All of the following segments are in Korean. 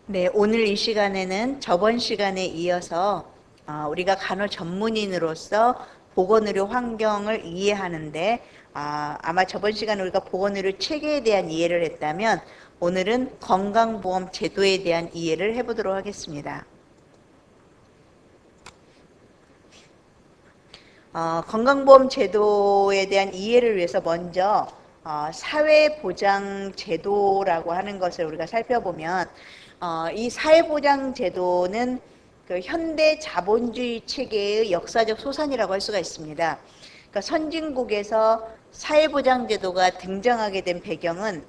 네, 오늘 이 시간에는 저번 시간에 이어서 우리가 간호 전문인으로서 보건의료 환경을 이해하는데 아마 저번 시간에 우리가 보건의료 체계에 대한 이해를 했다면 오늘은 건강보험 제도에 대한 이해를 해보도록 하겠습니다. 건강보험 제도에 대한 이해를 위해서 먼저 사회보장제도라고 하는 것을 우리가 살펴보면 이 사회보장제도는 그 현대 자본주의 체계의 역사적 소산이라고 할 수가 있습니다. 그러니까 선진국에서 사회보장제도가 등장하게 된 배경은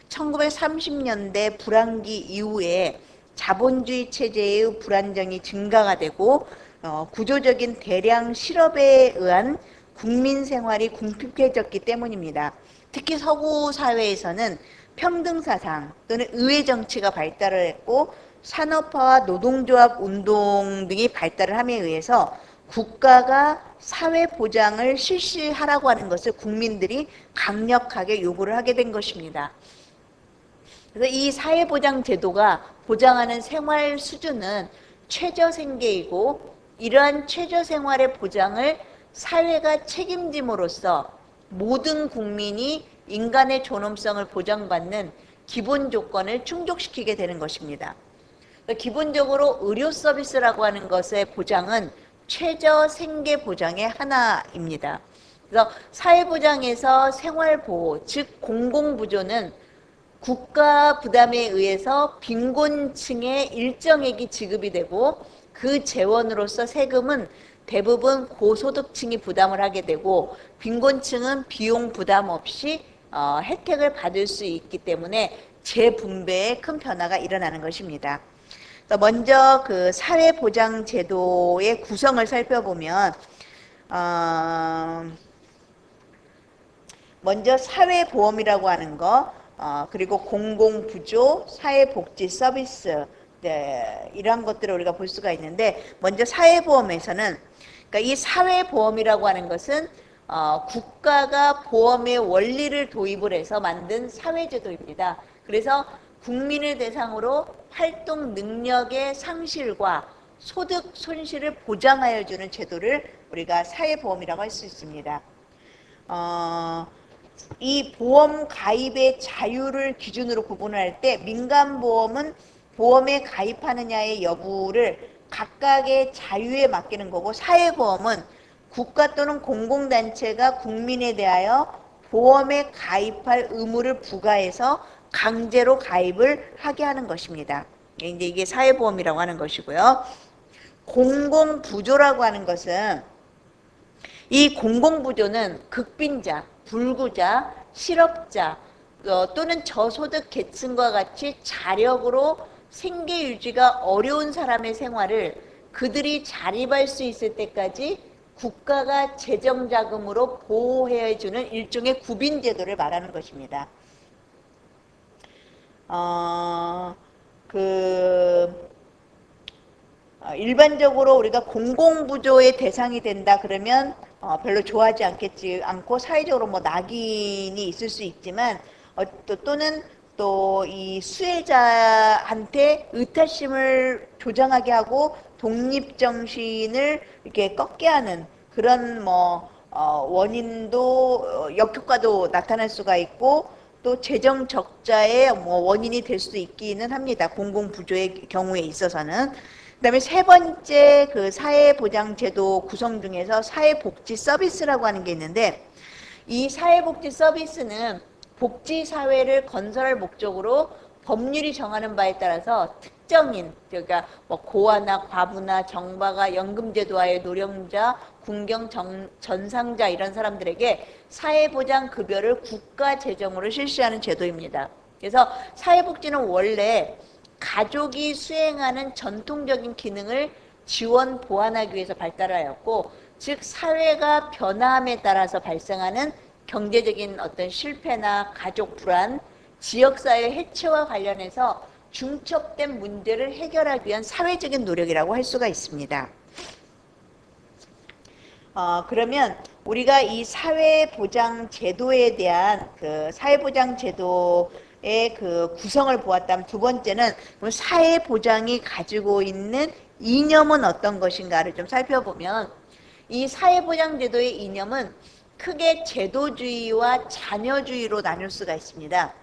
1930년대 불황기 이후에 자본주의 체제의 불안정이 증가가 되고 구조적인 대량 실업에 의한 국민 생활이 궁핍해졌기 때문입니다. 특히 서구 사회에서는 평등사상 또는 의회 정치가 발달을 했고 산업화와 노동조합 운동 등이 발달을 함에 의해서 국가가 사회보장을 실시하라고 하는 것을 국민들이 강력하게 요구를 하게 된 것입니다. 그래서 이 사회보장제도가 보장하는 생활 수준은 최저생계이고 이러한 최저생활의 보장을 사회가 책임짐으로써 모든 국민이 인간의 존엄성을 보장받는 기본 조건을 충족시키게 되는 것입니다. 기본적으로 의료 서비스라고 하는 것의 보장은 최저생계 보장의 하나입니다. 그래서 사회보장에서 생활보호, 즉 공공부조는 국가 부담에 의해서 빈곤층에 일정액이 지급이 되고 그 재원으로서 세금은 대부분 고소득층이 부담을 하게 되고 빈곤층은 비용 부담 없이 혜택을 받을 수 있기 때문에 재분배에 큰 변화가 일어나는 것입니다. 먼저 그 사회보장제도의 구성을 살펴보면 먼저 사회보험이라고 하는 거 그리고 공공부조, 사회복지 서비스 이러한 것들을 우리가 볼 수가 있는데 먼저 사회보험에서는 그러니까 이 사회보험이라고 하는 것은 국가가 보험의 원리를 도입을 해서 만든 사회제도입니다. 그래서 국민을 대상으로 활동 능력의 상실과 소득 손실을 보장하여 주는 제도를 우리가 사회보험이라고 할 수 있습니다. 이 보험 가입의 자유를 기준으로 구분을 할 때 민간보험은 보험에 가입하느냐의 여부를 각각의 자유에 맡기는 거고 사회보험은 국가 또는 공공단체가 국민에 대하여 보험에 가입할 의무를 부과해서 강제로 가입을 하게 하는 것입니다. 이제 이게 사회보험이라고 하는 것이고요. 공공부조라고 하는 것은 이 공공부조는 극빈자, 불구자, 실업자 또는 저소득 계층과 같이 자력으로 생계 유지가 어려운 사람의 생활을 그들이 자립할 수 있을 때까지 국가가 재정 자금으로 보호해 주는 일종의 구빈 제도를 말하는 것입니다. 일반적으로 우리가 공공부조의 대상이 된다 그러면 별로 좋아하지 않고 사회적으로 뭐 낙인이 있을 수 있지만 또는 또 이 수혜자한테 의타심을 조장하게 하고 독립정신을 이렇게 꺾게 하는 그런 원인도 역효과도 나타날 수가 있고 또 재정 적자의 원인이 될 수도 있기는 합니다. 공공부조의 경우에 있어서는. 그다음에 세 번째 그 사회보장제도 구성 중에서 사회복지 서비스라고 하는 게 있는데 이 사회복지 서비스는 복지사회를 건설할 목적으로 법률이 정하는 바에 따라서 특정인 그러니까 고아나 과부나 정바가 연금제도하에 노령자, 군경 전상자 이런 사람들에게 사회보장급여를 국가 재정으로 실시하는 제도입니다. 그래서 사회복지는 원래 가족이 수행하는 전통적인 기능을 지원 보완하기 위해서 발달하였고 즉 사회가 변화함에 따라서 발생하는 경제적인 어떤 실패나 가족 불안, 지역사회 해체와 관련해서 중첩된 문제를 해결하기 위한 사회적인 노력이라고 할 수가 있습니다. 그러면 우리가 이 사회보장제도에 대한 그 사회보장제도 그 구성을 보았다면, 두 번째는 그럼 사회보장이 가지고 있는 이념은 어떤 것인가를 좀 살펴보면, 이 사회보장제도의 이념은 크게 제도주의와 자녀주의로 나눌 수가 있습니다.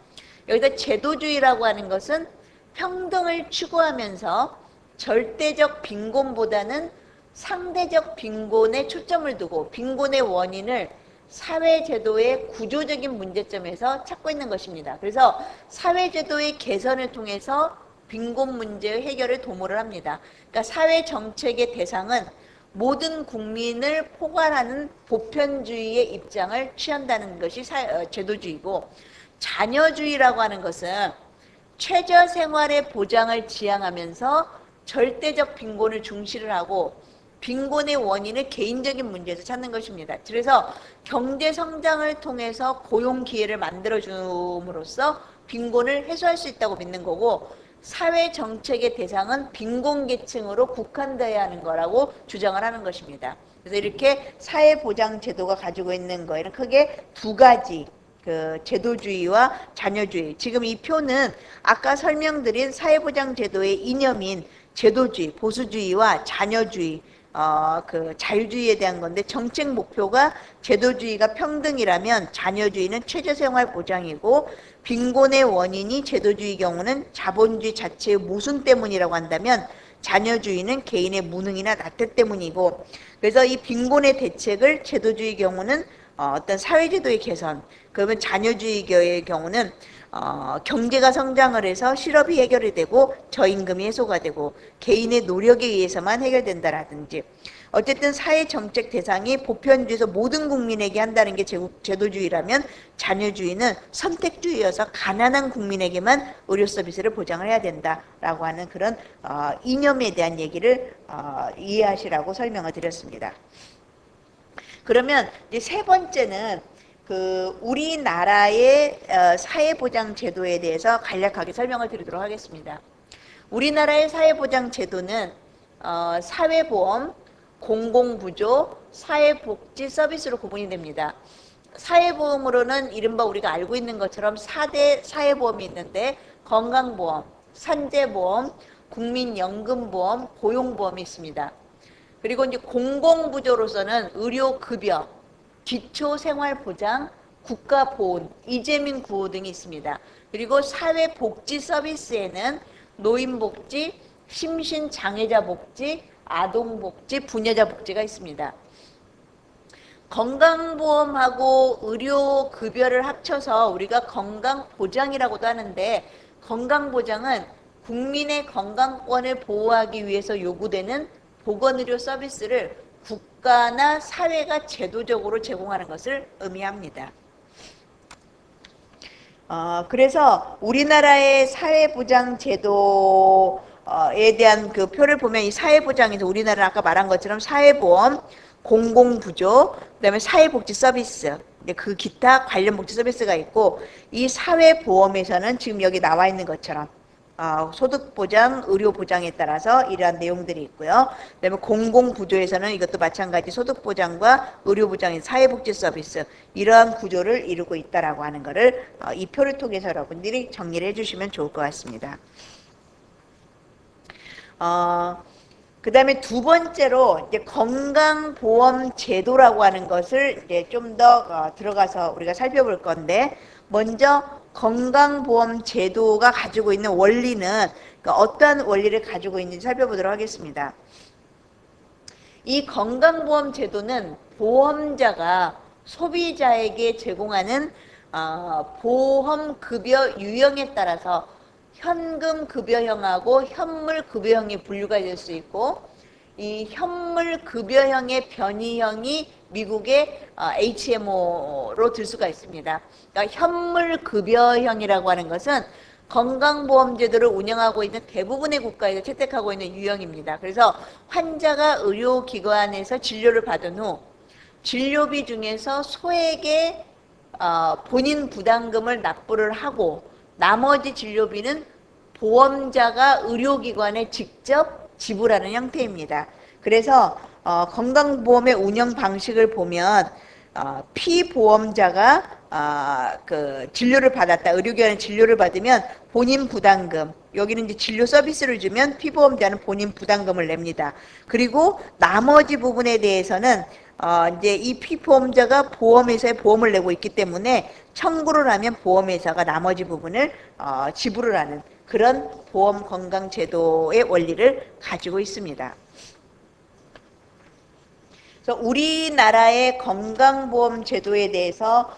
여기다 제도주의라고 하는 것은 평등을 추구하면서 절대적 빈곤보다는 상대적 빈곤에 초점을 두고 빈곤의 원인을 사회제도의 구조적인 문제점에서 찾고 있는 것입니다. 그래서 사회제도의 개선을 통해서 빈곤 문제의 해결에 도모를 합니다. 그러니까 사회정책의 대상은 모든 국민을 포괄하는 보편주의의 입장을 취한다는 것이 제도주의고, 자녀주의라고 하는 것은 최저생활의 보장을 지향하면서 절대적 빈곤을 중시를 하고 빈곤의 원인을 개인적인 문제에서 찾는 것입니다. 그래서 경제 성장을 통해서 고용 기회를 만들어줌으로써 빈곤을 해소할 수 있다고 믿는 거고, 사회 정책의 대상은 빈곤 계층으로 국한되어야 하는 거라고 주장을 하는 것입니다. 그래서 이렇게 사회보장 제도가 가지고 있는 거에는 크게 두 가지, 그 제도주의와 자녀주의. 지금 이 표는 아까 설명드린 사회보장 제도의 이념인 제도주의, 보수주의와 자녀주의, 그 자유주의에 대한 건데, 정책 목표가 제도주의가 평등이라면 자녀주의는 최저생활 보장이고, 빈곤의 원인이 제도주의 경우는 자본주의 자체의 모순 때문이라고 한다면 자녀주의는 개인의 무능이나 나태 때문이고, 그래서 이 빈곤의 대책을 제도주의 경우는 어떤 사회제도의 개선, 그러면 자녀주의의 경우는 경제가 성장을 해서 실업이 해결이 되고 저임금이 해소가 되고 개인의 노력에 의해서만 해결된다라든지, 어쨌든 사회정책 대상이 보편주의에서 모든 국민에게 한다는 게 제도주의라면, 자녀주의는 선택주의여서 가난한 국민에게만 의료 서비스를 보장을 해야 된다라고 하는 그런 이념에 대한 얘기를 이해하시라고 설명을 드렸습니다. 그러면 이제 세 번째는 그 우리나라의 사회보장 제도에 대해서 간략하게 설명을 드리도록 하겠습니다. 우리나라의 사회보장 제도는 사회보험, 공공부조, 사회복지 서비스로 구분이 됩니다. 사회보험으로는 이른바 우리가 알고 있는 것처럼 4대 사회보험이 있는데, 건강보험, 산재보험, 국민연금보험, 고용보험이 있습니다. 그리고 이제 공공부조로서는 의료급여, 기초생활보장, 국가보훈, 이재민 구호 등이 있습니다. 그리고 사회복지 서비스에는 노인복지, 심신장애자 복지, 아동복지, 부녀자 복지가 있습니다. 건강보험하고 의료급여를 합쳐서 우리가 건강보장이라고도 하는데, 건강보장은 국민의 건강권을 보호하기 위해서 요구되는 보건의료 서비스를 국가나 사회가 제도적으로 제공하는 것을 의미합니다. 그래서 우리나라의 사회보장 제도에 대한 그 표를 보면, 이 사회보장에서 우리나라는 아까 말한 것처럼 사회보험, 공공부조, 그다음에 사회복지 서비스, 그 기타 관련 복지 서비스가 있고, 이 사회보험에서는 지금 여기 나와 있는 것처럼 소득보장, 의료보장에 따라서 이러한 내용들이 있고요. 그 다음에 공공구조에서는 이것도 마찬가지 소득보장과 의료보장인 사회복지 서비스, 이러한 구조를 이루고 있다라고 하는 것을 이 표를 통해서 여러분들이 정리를 해주시면 좋을 것 같습니다. 그 다음에 두 번째로 이제 건강보험 제도라고 하는 것을 이제 좀 더 들어가서 우리가 살펴볼 건데, 먼저 건강보험 제도가 가지고 있는 원리는, 그러니까 어떠한 원리를 가지고 있는지 살펴보도록 하겠습니다. 이 건강보험 제도는 보험자가 소비자에게 제공하는 보험급여 유형에 따라서 현금급여형하고 현물급여형이 분류가 될 수 있고, 이 현물급여형의 변이형이 미국의 HMO로 들 수가 있습니다. 그러니까 현물급여형이라고 하는 것은 건강보험제도를 운영하고 있는 대부분의 국가에서 채택하고 있는 유형입니다. 그래서 환자가 의료기관에서 진료를 받은 후 진료비 중에서 소액의 본인 부담금을 납부를 하고, 나머지 진료비는 보험자가 의료기관에 직접 지불하는 형태입니다. 그래서 건강보험의 운영 방식을 보면 피보험자가 그 진료를 받았다. 의료기관에 진료를 받으면 본인 부담금, 여기는 이제 진료 서비스를 주면 피보험자는 본인 부담금을 냅니다. 그리고 나머지 부분에 대해서는 이제 이 피보험자가 보험회사에 보험을 내고 있기 때문에 청구를 하면 보험회사가 나머지 부분을 지불을 하는 그런 보험 건강 제도의 원리를 가지고 있습니다. 그래서 우리나라의 건강보험 제도에 대해서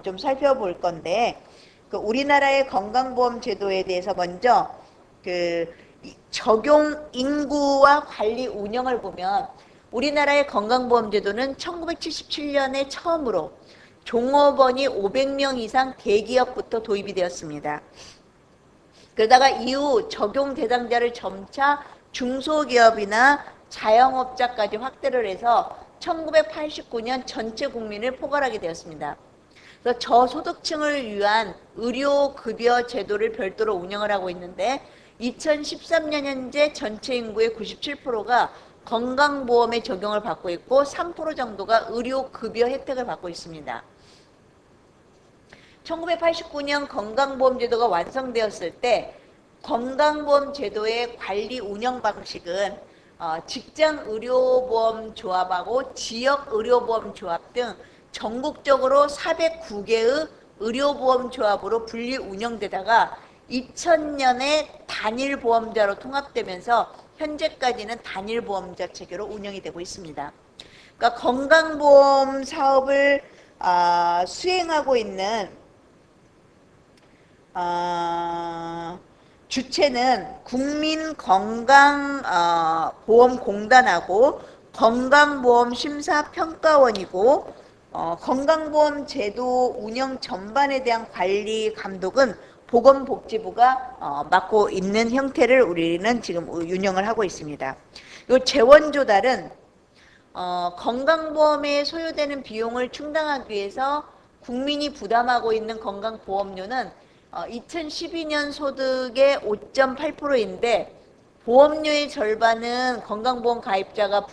좀 살펴볼 건데, 그 우리나라의 건강보험 제도에 대해서 먼저 그 적용 인구와 관리 운영을 보면 우리나라의 건강보험 제도는 1977년에 처음으로 종업원이 500명 이상 대기업부터 도입이 되었습니다. 그러다가 이후 적용 대상자를 점차 중소기업이나 자영업자까지 확대를 해서 1989년 전체 국민을 포괄하게 되었습니다. 그래서 저소득층을 위한 의료급여 제도를 별도로 운영을 하고 있는데 2013년 현재 전체 인구의 97%가 건강보험에 적용을 받고 있고 3% 정도가 의료급여 혜택을 받고 있습니다. 1989년 건강보험제도가 완성되었을 때 건강보험 제도의 관리 운영 방식은 직장의료보험조합하고 지역의료보험조합 등 전국적으로 409개의 의료보험조합으로 분리 운영되다가 2000년에 단일보험자로 통합되면서 현재까지는 단일보험자 체계로 운영이 되고 있습니다. 그러니까 건강보험 사업을 수행하고 있는 주체는 국민건강보험공단하고 건강보험심사평가원이고 건강보험 제도 운영 전반에 대한 관리 감독은 보건복지부가 맡고 있는 형태를 우리는 지금 운영을 하고 있습니다. 이 재원 조달은 건강보험에 소요되는 비용을 충당하기 위해서 국민이 부담하고 있는 건강보험료는 2012년 소득의 5.8%인데 보험료의 절반은 건강보험 가입자가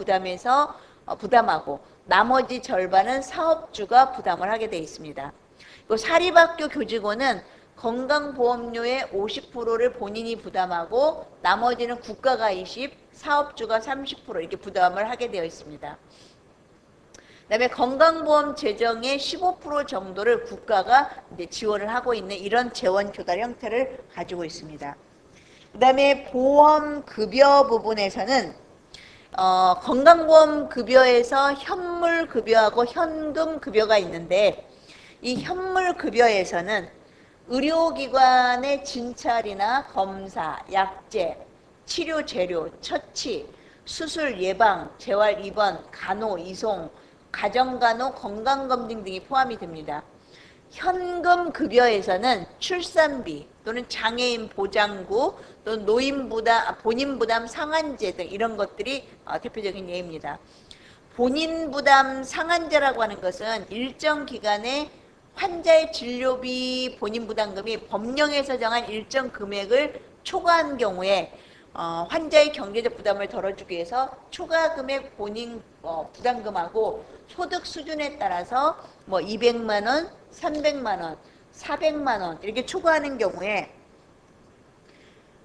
부담하고 나머지 절반은 사업주가 부담을 하게 되어 있습니다. 사립학교 교직원은 건강보험료의 50%를 본인이 부담하고 나머지는 국가가 20%, 사업주가 30% 이렇게 부담을 하게 되어 있습니다. 그다음에 건강보험 재정의 15% 정도를 국가가 이제 지원을 하고 있는 이런 재원 조달 형태를 가지고 있습니다. 그다음에 보험급여 부분에서는 건강보험급여에서 현물급여하고 현금급여가 있는데 이 현물급여에서는 의료기관의 진찰이나 검사, 약제, 치료 재료, 처치, 수술 예방, 재활 입원, 간호, 이송, 가정간호, 건강검진 등이 포함이 됩니다. 현금급여에서는 출산비 또는 장애인 보장구 또는 노인부담, 본인부담 상한제 등 이런 것들이 대표적인 예입니다. 본인부담 상한제라고 하는 것은 일정 기간에 환자의 진료비 본인부담금이 법령에서 정한 일정 금액을 초과한 경우에 환자의 경제적 부담을 덜어주기 위해서 초과 금액 본인 부담금하고 소득 수준에 따라서 뭐 200만 원, 300만 원, 400만 원 이렇게 초과하는 경우에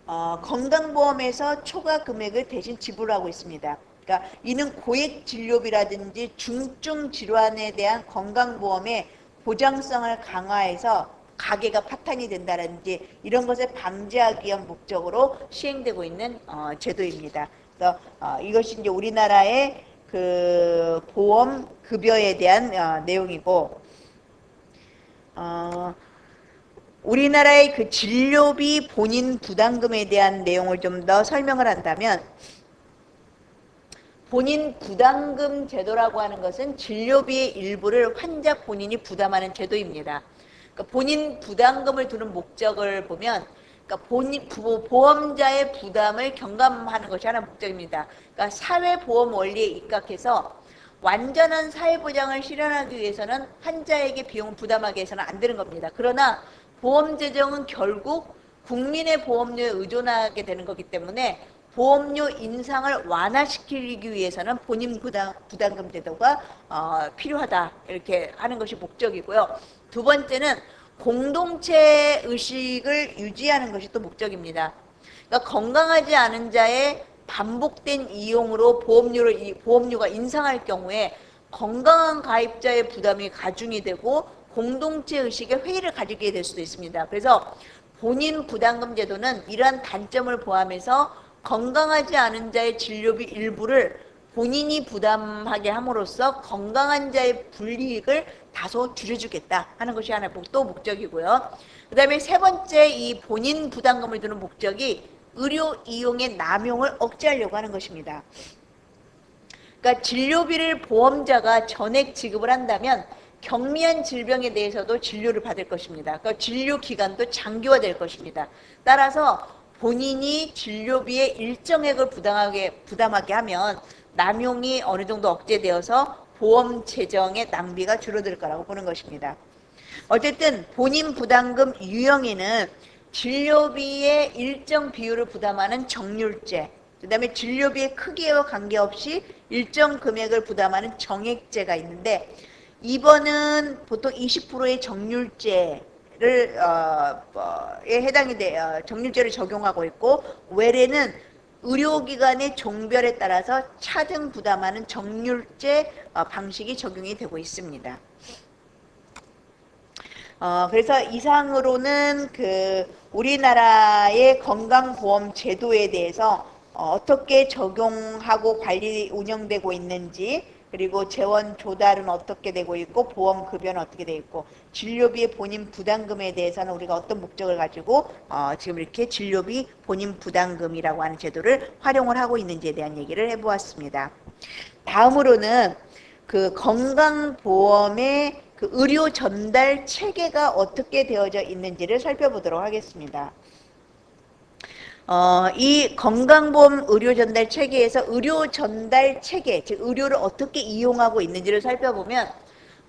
건강보험에서 초과 금액을 대신 지불하고 있습니다. 그러니까 이는 고액 진료비라든지 중증 질환에 대한 건강보험의 보장성을 강화해서 가계가 파탄이 된다든지 이런 것을 방지하기 위한 목적으로 시행되고 있는 제도입니다. 그래서 이것이 이제 우리나라의 그 보험 급여에 대한 내용이고, 우리나라의 그 진료비 본인 부담금에 대한 내용을 좀 더 설명을 한다면, 본인 부담금 제도라고 하는 것은 진료비의 일부를 환자 본인이 부담하는 제도입니다. 그러니까 본인 부담금을 두는 목적을 보면, 그러니까 보험자의 부담을 경감하는 것이 하나 목적입니다. 그러니까 사회보험 원리에 입각해서 완전한 사회보장을 실현하기 위해서는 환자에게 비용을 부담하게 해서는 안 되는 겁니다. 그러나 보험재정은 결국 국민의 보험료에 의존하게 되는 거기 때문에 보험료 인상을 완화시키기 위해서는 본인 부담금 제도가 필요하다 이렇게 하는 것이 목적이고요. 두 번째는 공동체 의식을 유지하는 것이 또 목적입니다. 그러니까 건강하지 않은 자의 반복된 이용으로 보험료가 인상할 경우에 건강한 가입자의 부담이 가중이 되고 공동체 의식의 회의를 가지게 될 수도 있습니다. 그래서 본인 부담금 제도는 이러한 단점을 포함해서 건강하지 않은 자의 진료비 일부를 본인이 부담하게 함으로써 건강한 자의 불이익을 다소 줄여주겠다 하는 것이 하나 또 목적이고요. 그 다음에 세 번째 이 본인 부담금을 두는 목적이 의료 이용의 남용을 억제하려고 하는 것입니다. 그러니까 진료비를 보험자가 전액 지급을 한다면 경미한 질병에 대해서도 진료를 받을 것입니다. 그러니까 진료 기간도 장기화될 것입니다. 따라서 본인이 진료비의 일정액을 부담하게 하면 남용이 어느 정도 억제되어서 보험 재정의 낭비가 줄어들 거라고 보는 것입니다. 어쨌든 본인 부담금 유형에는 진료비의 일정 비율을 부담하는 정률제, 그 다음에 진료비의 크기와 관계없이 일정 금액을 부담하는 정액제가 있는데, 2번은 보통 20%의 정률제를 해당이 돼 정률제를 적용하고 있고, 외래는 의료기관의 종별에 따라서 차등 부담하는 정률제 방식이 적용이 되고 있습니다. 그래서 이상으로는 우리나라의 건강보험 제도에 대해서 어떻게 적용하고 관리 운영되고 있는지, 그리고 재원 조달은 어떻게 되고 있고 보험 급여는 어떻게 되어 있고 진료비의 본인 부담금에 대해서는 우리가 어떤 목적을 가지고 지금 이렇게 진료비 본인 부담금이라고 하는 제도를 활용을 하고 있는지에 대한 얘기를 해보았습니다. 다음으로는 건강보험의 의료 전달 체계가 어떻게 되어져 있는지를 살펴보도록 하겠습니다. 이 건강보험 의료 전달 체계에서 의료 전달 체계, 즉 의료를 어떻게 이용하고 있는지를 살펴보면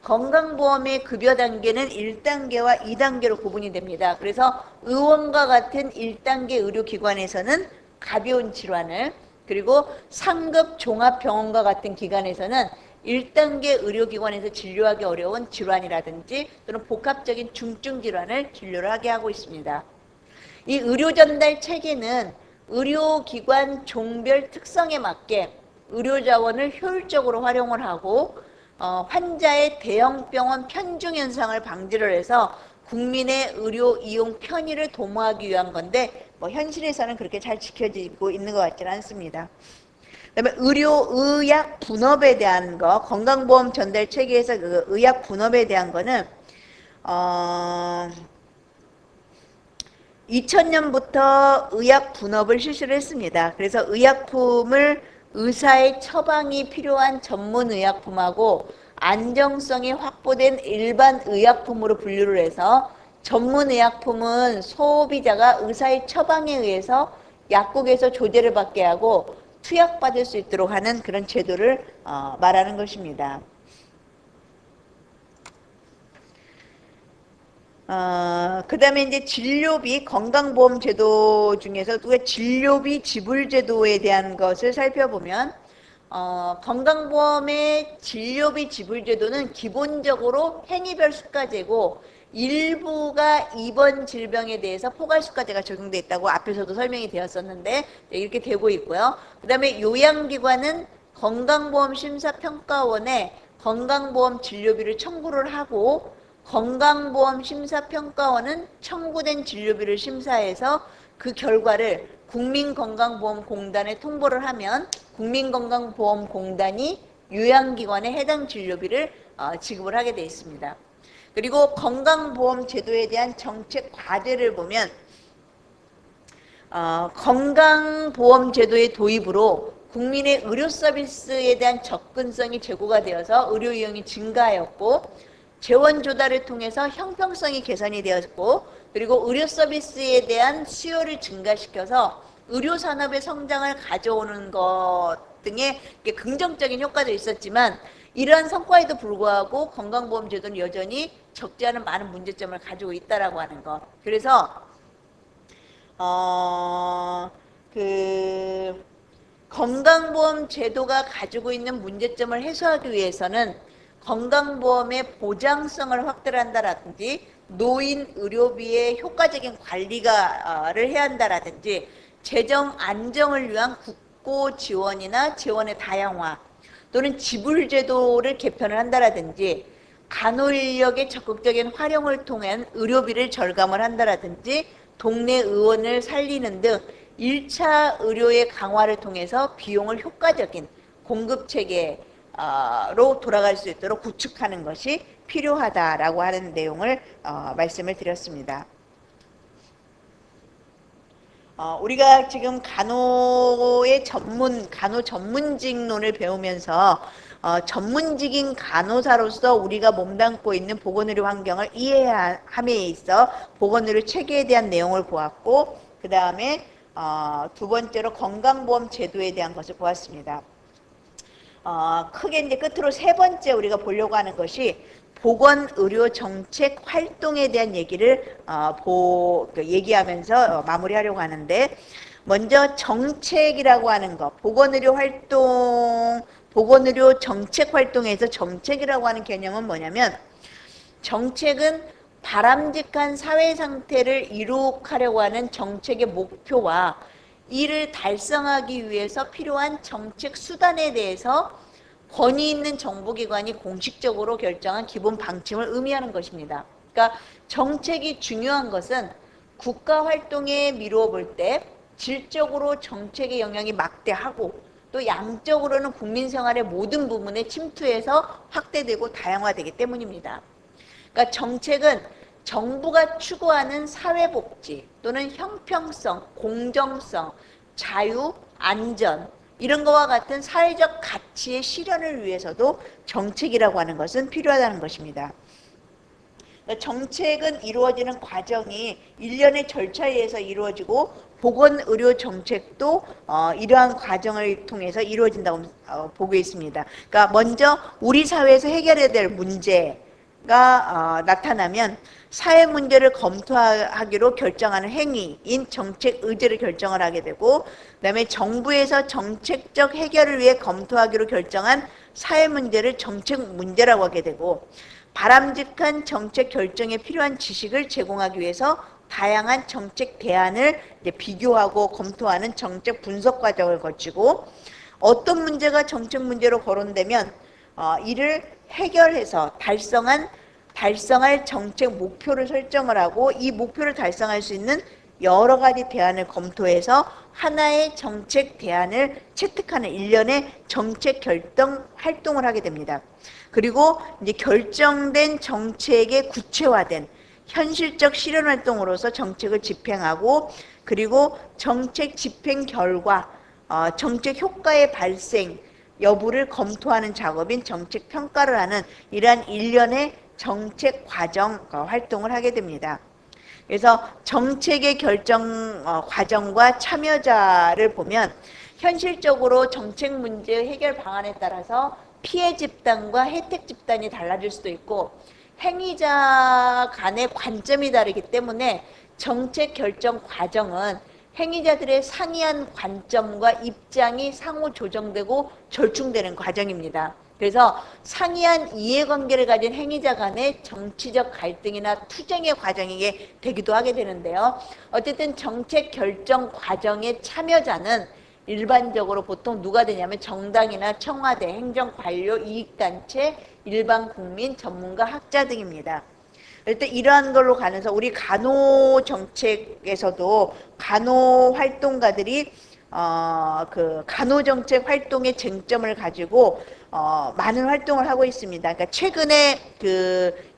건강보험의 급여 단계는 1단계와 2단계로 구분이 됩니다. 그래서 의원과 같은 1단계 의료기관에서는 가벼운 질환을, 그리고 상급 종합병원과 같은 기관에서는 1단계 의료기관에서 진료하기 어려운 질환이라든지 또는 복합적인 중증 질환을 진료를 하게 하고 있습니다. 이 의료 전달 체계는 의료기관 종별 특성에 맞게 의료자원을 효율적으로 활용을 하고 환자의 대형병원 편중 현상을 방지를 해서 국민의 의료 이용 편의를 도모하기 위한 건데 현실에서는 그렇게 잘 지켜지고 있는 것 같지는 않습니다. 그다음에 의약 분업에 대한 거, 건강보험 전달 체계에서 의약 분업에 대한 거는 2000년부터 의약 분업을 실시를 했습니다. 그래서 의약품을 의사의 처방이 필요한 전문 의약품하고 안정성이 확보된 일반 의약품으로 분류를 해서 전문 의약품은 소비자가 의사의 처방에 의해서 약국에서 조제를 받게 하고 투약받을 수 있도록 하는 그런 제도를 말하는 것입니다. 그 다음에 이제 진료비, 건강보험 제도 중에서 우리가 진료비 지불 제도에 대한 것을 살펴보면, 건강보험의 진료비 지불 제도는 기본적으로 행위별 수가제고, 일부가 입원 질병에 대해서 포괄수가제가 적용되어 있다고 앞에서도 설명이 되었었는데, 이렇게 되고 있고요. 그 다음에 요양기관은 건강보험심사평가원에 건강보험 진료비를 청구를 하고, 건강보험심사평가원은 청구된 진료비를 심사해서 그 결과를 국민건강보험공단에 통보를 하면 국민건강보험공단이 요양기관에 해당 진료비를 지급을 하게 되어 있습니다. 그리고 건강보험 제도에 대한 정책 과제를 보면 건강보험 제도의 도입으로 국민의 의료 서비스에 대한 접근성이 제고가 되어서 의료 이용이 증가하였고, 재원 조달을 통해서 형평성이 개선이 되었고, 그리고 의료 서비스에 대한 수요를 증가시켜서 의료 산업의 성장을 가져오는 것 등의 긍정적인 효과도 있었지만, 이러한 성과에도 불구하고 건강보험 제도는 여전히 적지 않은 많은 문제점을 가지고 있다라고 하는 것. 그래서 건강보험 제도가 가지고 있는 문제점을 해소하기 위해서는 건강보험의 보장성을 확대를 한다라든지 노인 의료비의 효과적인 관리를 해야 한다라든지 재정 안정을 위한 국고 지원이나 지원의 다양화 또는 지불 제도를 개편을 한다라든지 간호 인력의 적극적인 활용을 통한 의료비를 절감을 한다라든지 동네 의원을 살리는 등 1차 의료의 강화를 통해서 비용을 효과적인 공급 체계로 돌아갈 수 있도록 구축하는 것이 필요하다라고 하는 내용을 말씀을 드렸습니다. 우리가 지금 간호 전문직론을 배우면서 전문직인 간호사로서 우리가 몸담고 있는 보건의료 환경을 이해함에 있어 보건의료 체계에 대한 내용을 보았고, 그 다음에 두 번째로 건강보험 제도에 대한 것을 보았습니다. 크게 이제 끝으로 세 번째 우리가 보려고 하는 것이 보건의료 정책 활동에 대한 얘기를 얘기하면서 마무리하려고 하는데, 먼저 정책이라고 하는 것, 보건의료 정책 활동에서 정책이라고 하는 개념은 뭐냐면, 정책은 바람직한 사회 상태를 이룩하려고 하는 정책의 목표와 이를 달성하기 위해서 필요한 정책 수단에 대해서 권위 있는 정보기관이 공식적으로 결정한 기본 방침을 의미하는 것입니다. 그러니까 정책이 중요한 것은 국가 활동에 미루어 볼 때 질적으로 정책의 영향이 막대하고 또 양적으로는 국민 생활의 모든 부분에 침투해서 확대되고 다양화되기 때문입니다. 그러니까 정책은 정부가 추구하는 사회복지 또는 형평성, 공정성, 자유, 안전 이런 것과 같은 사회적 가치의 실현을 위해서도 정책이라고 하는 것은 필요하다는 것입니다. 정책은 이루어지는 과정이 일련의 절차에 의해서 이루어지고 보건의료 정책도 이러한 과정을 통해서 이루어진다고 보고 있습니다. 그러니까 먼저 우리 사회에서 해결해야 될 문제가 나타나면 사회 문제를 검토하기로 결정하는 행위인 정책 의제를 결정을 하게 되고, 그 다음에 정부에서 정책적 해결을 위해 검토하기로 결정한 사회 문제를 정책 문제라고 하게 되고, 바람직한 정책 결정에 필요한 지식을 제공하기 위해서 다양한 정책 대안을 이제 비교하고 검토하는 정책 분석 과정을 거치고, 어떤 문제가 정책 문제로 거론되면 이를 해결해서 달성할 정책 목표를 설정을 하고 이 목표를 달성할 수 있는 여러 가지 대안을 검토해서 하나의 정책 대안을 채택하는 일련의 정책 결정 활동을 하게 됩니다. 그리고 이제 결정된 정책의 구체화된 현실적 실현 활동으로서 정책을 집행하고, 그리고 정책 집행 결과, 정책 효과의 발생 여부를 검토하는 작업인 정책 평가를 하는 이러한 일련의 정책 과정 활동을 하게 됩니다. 그래서 정책의 결정 과정과 참여자를 보면 현실적으로 정책 문제 해결 방안에 따라서 피해 집단과 혜택 집단이 달라질 수도 있고 행위자 간의 관점이 다르기 때문에 정책 결정 과정은 행위자들의 상이한 관점과 입장이 상호 조정되고 절충되는 과정입니다. 그래서 상이한 이해관계를 가진 행위자 간의 정치적 갈등이나 투쟁의 과정이 되기도 하게 되는데요. 어쨌든 정책 결정 과정의 참여자는 일반적으로 보통 누가 되냐면 정당이나 청와대, 행정관료, 이익단체, 일반 국민, 전문가, 학자 등입니다. 일단 이러한 걸로 가면서 우리 간호 정책에서도 간호 활동가들이 그 간호 정책 활동의 쟁점을 가지고 많은 활동을 하고 있습니다. 그러니까 최근에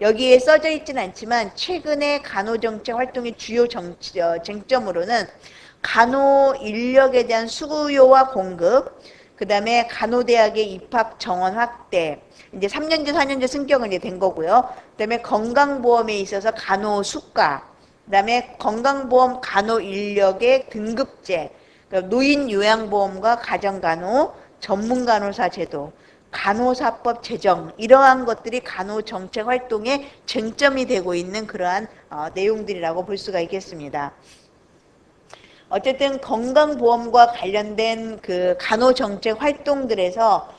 여기에 써져 있지는 않지만 최근에 간호 정책 활동의 주요 쟁점으로는 간호 인력에 대한 수요와 공급, 그 다음에 간호대학의 입학 정원 확대, 이제 3년제, 4년제 승격은 이제 된 거고요. 그 다음에 건강보험에 있어서 간호 수가, 그 다음에 건강보험 간호 인력의 등급제, 노인 요양보험과 가정간호, 전문간호사 제도, 간호사법 제정, 이러한 것들이 간호정책 활동의 쟁점이 되고 있는 그러한 내용들이라고 볼 수가 있겠습니다. 어쨌든 건강보험과 관련된 그 간호정책 활동들에서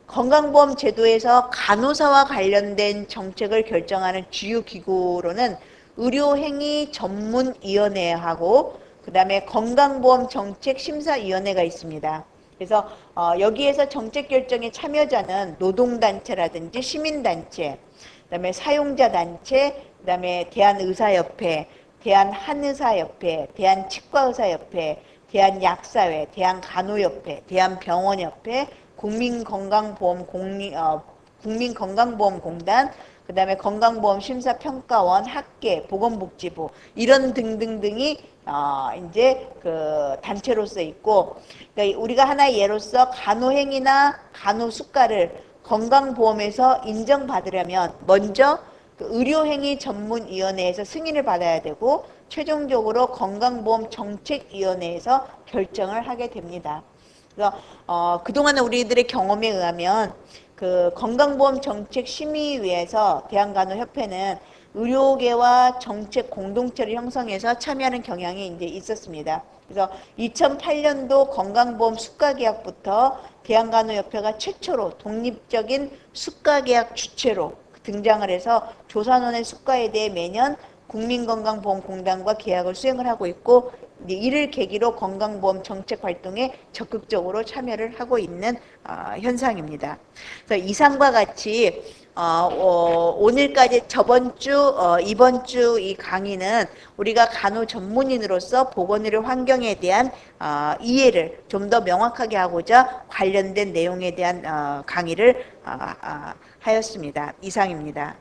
건강보험 제도에서 간호사와 관련된 정책을 결정하는 주요 기구로는 의료행위 전문위원회하고 그 다음에 건강보험정책심사위원회가 있습니다. 그래서 여기에서 정책 결정의 참여자는 노동단체라든지 시민단체, 그 다음에 사용자단체, 그 다음에 대한의사협회, 대한한의사협회, 대한치과의사협회, 대한약사회, 대한간호협회, 대한병원협회, 국민건강보험공단, 그 다음에 건강보험심사평가원, 학계, 보건복지부 이런 등등등이 이제 그 단체로서 있고, 그러니까 우리가 하나의 예로서 간호행위나 간호수가를 건강보험에서 인정받으려면 먼저 그 의료행위 전문위원회에서 승인을 받아야 되고 최종적으로 건강보험정책위원회에서 결정을 하게 됩니다. 그래서 그동안 우리들의 경험에 의하면 그 건강보험정책심의위에서 대한간호협회는 의료계와 정책 공동체를 형성해서 참여하는 경향이 이제 있었습니다. 그래서 2008년도 건강보험 수가계약부터 대한간호협회가 최초로 독립적인 수가계약 주체로 등장을 해서 조산원의 수가에 대해 매년 국민건강보험공단과 계약을 수행을 하고 있고, 이를 계기로 건강보험 정책 활동에 적극적으로 참여를 하고 있는 현상입니다. 그래서 이상과 같이 오늘까지 저번 주, 이번 주 이 강의는 우리가 간호 전문인으로서 보건의료 환경에 대한 이해를 좀 더 명확하게 하고자 관련된 내용에 대한 강의를 하였습니다. 이상입니다.